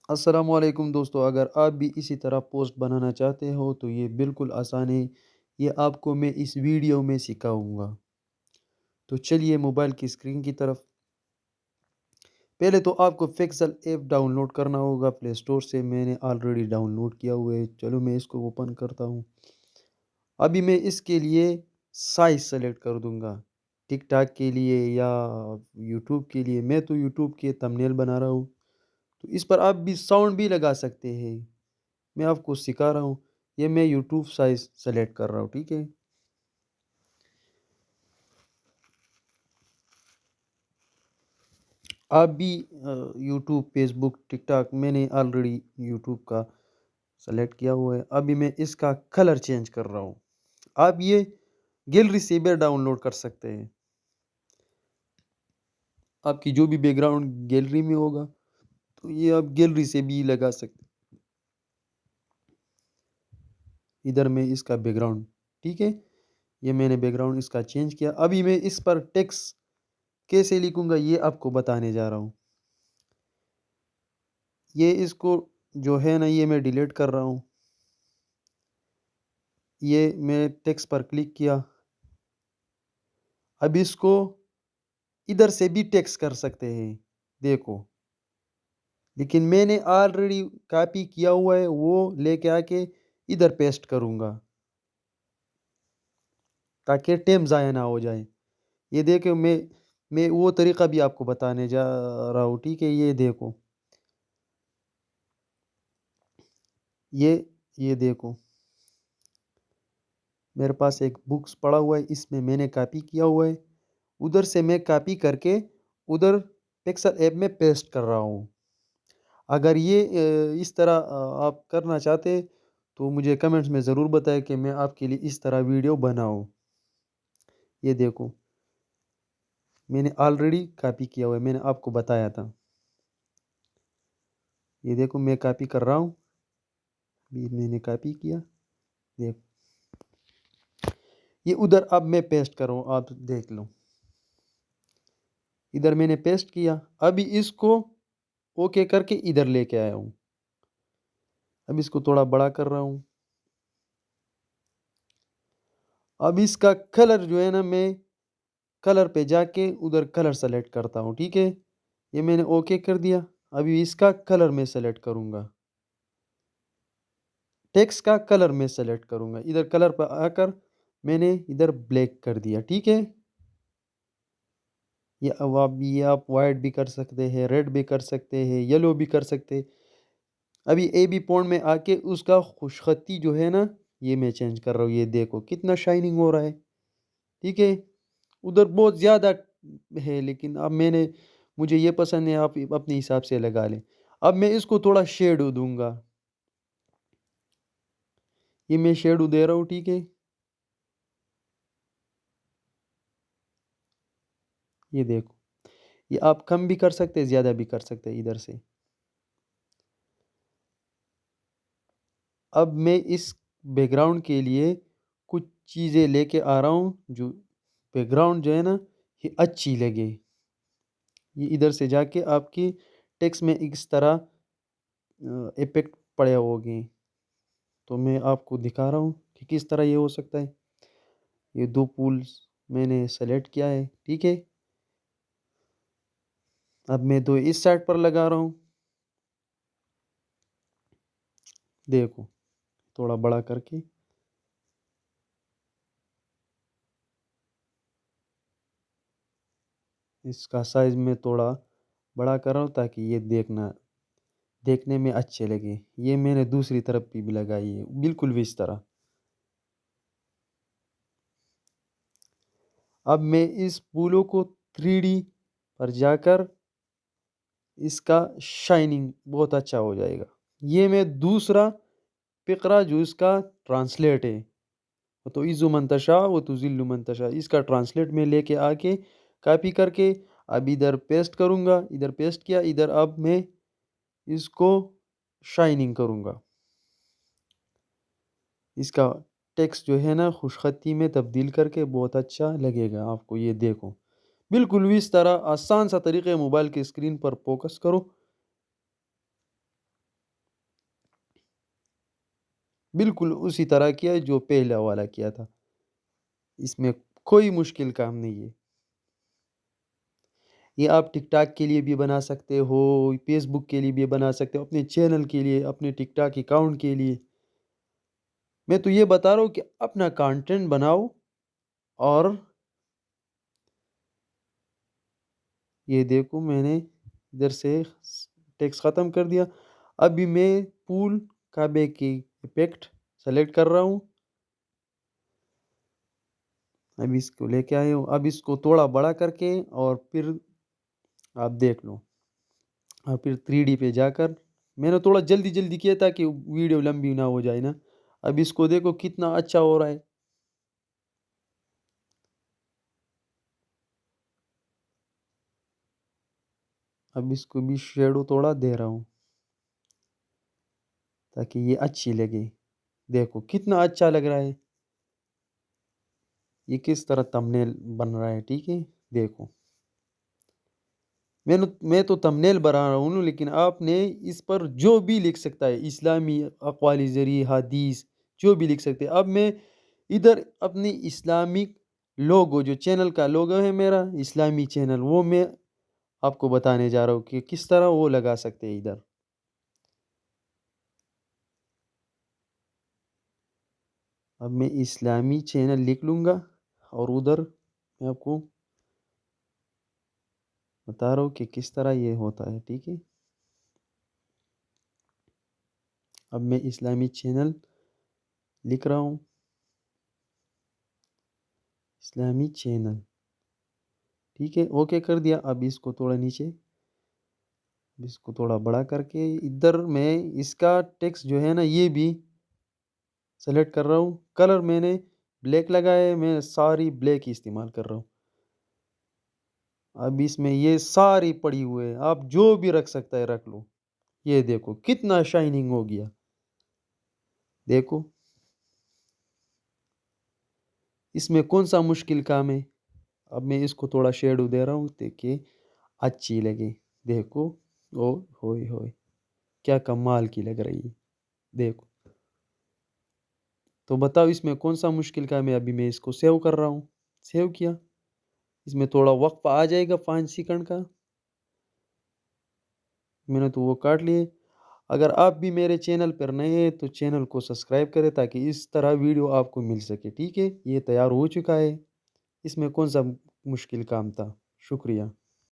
السلام علیکم دوستو، اگر آپ بھی اسی طرح پوسٹ بنانا چاہتے ہو تو یہ بالکل آسان ہے۔ یہ آپ کو میں اس ویڈیو میں سکھاؤں گا۔ تو چلیے موبائل کی اسکرین کی طرف۔ پہلے تو آپ کو فکسل ایپ ڈاؤن لوڈ کرنا ہوگا پلے سٹور سے۔ میں نے آلریڈی ڈاؤن لوڈ کیا ہوا ہے، چلو میں اس کو اوپن کرتا ہوں۔ ابھی میں اس کے لیے سائز سلیکٹ کر دوں گا، ٹک ٹاک کے لیے یا یوٹیوب کے لیے۔ میں تو یوٹیوب کے تمنیل بنا رہا ہوں، تو اس پر آپ بھی ساؤنڈ بھی لگا سکتے ہیں۔ میں آپ کو سکھا رہا ہوں۔ یہ میں یوٹیوب سائز سلیکٹ کر رہا ہوں، ٹھیک ہے۔ آپ بھی یوٹیوب، فیس بک، ٹک ٹاک، میں نے آلریڈی یوٹیوب کا سلیکٹ کیا ہوا ہے۔ ابھی میں اس کا کلر چینج کر رہا ہوں۔ آپ یہ گیلری سے بھی ڈاؤن لوڈ کر سکتے ہیں۔ آپ کی جو بھی بیک گراؤنڈ گیلری میں ہوگا تو یہ آپ گیلری سے بھی لگا سکتے ہیں۔ ادھر میں اس کا بیک گراؤنڈ، ٹھیک ہے، یہ میں نے بیک گراؤنڈ اس کا چینج کیا۔ ابھی میں اس پر ٹیکسٹ کیسے لکھوں گا یہ آپ کو بتانے جا رہا ہوں۔ یہ اس کو جو ہے نا، یہ میں ڈیلیٹ کر رہا ہوں۔ یہ میں ٹیکسٹ پر کلک کیا۔ اب اس کو ادھر سے بھی ٹیکسٹ کر سکتے ہیں، دیکھو، لیکن میں نے آلریڈی کاپی کیا ہوا ہے، وہ لے کے آ کے ادھر پیسٹ کروں گا تاکہ ٹائم ضائع نہ ہو جائے۔ یہ دیکھو، میں وہ طریقہ بھی آپ کو بتانے جا رہا ہوں، ٹھیک ہے۔ یہ دیکھو، یہ دیکھو، میرے پاس ایک بکس پڑا ہوا ہے، اس میں نے کاپی کیا ہوا ہے۔ ادھر سے میں کاپی کر کے ادھر پکسل ایپ میں پیسٹ کر رہا ہوں۔ اگر یہ اس طرح آپ کرنا چاہتے تو مجھے کمنٹس میں ضرور بتائیں کہ میں آپ کے لیے اس طرح ویڈیو بناؤں۔ یہ دیکھو، میں نے آلریڈی کاپی کیا ہوا ہے، میں نے آپ کو بتایا تھا۔ یہ دیکھو، میں کاپی کر رہا ہوں، یہ میں نے کاپی کیا، دیکھو یہ ادھر اب میں پیسٹ کر رہا ہوں، آپ دیکھ لو۔ ادھر میں نے پیسٹ کیا، ابھی اس کو اوکے کر کے ادھر لے کے آیا ہوں۔ اب اس کو تھوڑا بڑا کر رہا ہوں۔ اب اس کا کلر جو ہے نا، میں کلر پہ جا کے ادھر کلر سلیکٹ کرتا ہوں، ٹھیک ہے۔ یہ میں نے اوکے کر دیا۔ ابھی اس کا کلر میں سلیکٹ کروں گا، ٹیکسٹ کا کلر میں سلیکٹ کروں گا۔ ادھر کلر پہ آ کر میں نے ادھر بلیک کر دیا، ٹھیک ہے۔ یہ آپ وائٹ بھی کر سکتے ہیں، ریڈ بھی کر سکتے ہیں، یلو بھی کر سکتے ہیں۔ ابھی اے بی پونٹ میں آ کے اس کا خوش خطی جو ہے نا، یہ میں چینج کر رہا ہوں۔ یہ دیکھو کتنا شائننگ ہو رہا ہے، ٹھیک ہے۔ ادھر بہت زیادہ ہے، لیکن اب مجھے یہ پسند ہے، آپ اپنے حساب سے لگا لیں۔ اب میں اس کو تھوڑا شیڈو دوں گا۔ یہ میں شیڈو دے رہا ہوں، ٹھیک ہے۔ یہ دیکھو، یہ آپ کم بھی کر سکتے ہیں، زیادہ بھی کر سکتے ہیں ادھر سے۔ اب میں اس بیک گراؤنڈ کے لیے کچھ چیزیں لے کے آ رہا ہوں، جو بیک گراؤنڈ جو ہے نا، یہ اچھی لگے۔ یہ ادھر سے جا کے آپ کی ٹیکسٹ میں اس طرح ایفیکٹ پڑے ہوگے، تو میں آپ کو دکھا رہا ہوں کہ کس طرح یہ ہو سکتا ہے۔ یہ دو پولز میں نے سلیکٹ کیا ہے، ٹھیک ہے۔ اب میں دو اس سائڈ پر لگا رہا ہوں، دیکھو تھوڑا بڑا کر کے۔ اس کا سائز میں تھوڑا بڑا کر رہا ہوں تاکہ یہ دیکھنے میں اچھے لگے۔ یہ میں نے دوسری طرف بھی لگائی ہے، بالکل بھی اس طرح۔ اب میں اس پھولوں کو 3D پر جا کر اس کا شائننگ بہت اچھا ہو جائے گا۔ یہ میں دوسرا فقرہ جو اس کا ٹرانسلیٹ ہے، وہ تو عزو منتشا وہ تو ذل منتشا، اس کا ٹرانسلیٹ میں لے کے آ کے کاپی کر کے اب ادھر پیسٹ کروں گا۔ ادھر پیسٹ کیا، ادھر اب میں اس کو شائننگ کروں گا۔ اس کا ٹیکسٹ جو ہے نا، خوش خطی میں تبدیل کر کے بہت اچھا لگے گا آپ کو۔ یہ دیکھو بالکل بھی اس طرح آسان سا طریقے موبائل کی اسکرین پر فوکس کرو۔ بالکل اسی طرح کیا جو پہلا والا کیا تھا، اس میں کوئی مشکل کام نہیں ہے۔ یہ آپ ٹک ٹاک کے لیے بھی بنا سکتے ہو، فیس بک کے لیے بھی بنا سکتے ہو، اپنے چینل کے لیے، اپنے ٹک ٹاک اکاؤنٹ کے لیے۔ میں تو یہ بتا رہا ہوں کہ اپنا کانٹینٹ بناؤ، اور یہ دیکھو میں نے ادھر سے ٹیکس ختم کر دیا۔ ابھی میں پول کعبے کی افیکٹ سلیکٹ کر رہا ہوں، ابھی اس کو لے کے آئے ہوں، اب اس کو تھوڑا بڑا کر کے، اور پھر آپ دیکھ لو، اور پھر 3D پہ جا کر میں نے تھوڑا جلدی جلدی کیا تاکہ ویڈیو لمبی نہ ہو جائے نا۔ اب اس کو دیکھو کتنا اچھا ہو رہا ہے۔ اب اس کو بھی شیڈو تھوڑا دے رہا ہوں تاکہ یہ اچھی لگے۔ دیکھو کتنا اچھا لگ رہا ہے، یہ کس طرح تمنیل بن رہا ہے، ٹھیک ہے۔ دیکھو میں تو تمنیل بنا رہا ہوں، لیکن آپ نے اس پر جو بھی لکھ سکتا ہے، اسلامی اقوال زرعی حدیث جو بھی لکھ سکتے ہیں۔ اب میں ادھر اپنی اسلامک لوگو، جو چینل کا لوگو ہے میرا اسلامی چینل، وہ میں آپ کو بتانے جا رہا ہوں کہ کس طرح وہ لگا سکتے ہیں ادھر۔ اب میں اسلامی چینل لکھ لوں گا، اور ادھر میں آپ کو بتا رہا ہوں کہ کس طرح یہ ہوتا ہے، ٹھیک ہے۔ اب میں اسلامی چینل لکھ رہا ہوں، اسلامی چینل، ٹھیک ہے، اوکے کر دیا۔ اب اس کو تھوڑا نیچے، اس کو تھوڑا بڑا کر کے ادھر میں اس کا ٹیکسٹ جو ہے نا یہ بھی سلیکٹ کر رہا ہوں۔ کلر میں نے بلیک لگایا ہے، میں ساری بلیک ہی استعمال کر رہا ہوں۔ اب اس میں یہ ساری پڑی ہوئے ہیں، آپ جو بھی رکھ سکتا ہے رکھ لو۔ یہ دیکھو کتنا شائننگ ہو گیا، دیکھو اس میں کون سا مشکل کام ہے۔ اب میں اس کو تھوڑا شیڈو دے رہا ہوں تاکہ اچھی لگے۔ دیکھو او ہوئے ہوئے کیا کمال کی لگ رہی ہے، دیکھو۔ تو بتاؤ اس میں کون سا مشکل کام ہے۔ ابھی میں اس کو سیو کر رہا ہوں، سیو کیا، اس میں تھوڑا وقفہ آ جائے گا 5 سیکنڈ کا، میں نے تو وہ کاٹ لیے۔ اگر آپ بھی میرے چینل پر نئے ہیں تو چینل کو سبسکرائب کریں تاکہ اس طرح ویڈیو آپ کو مل سکے، ٹھیک ہے۔ یہ تیار ہو چکا ہے، اس میں کون سا مشکل کام تھا۔ شکریہ۔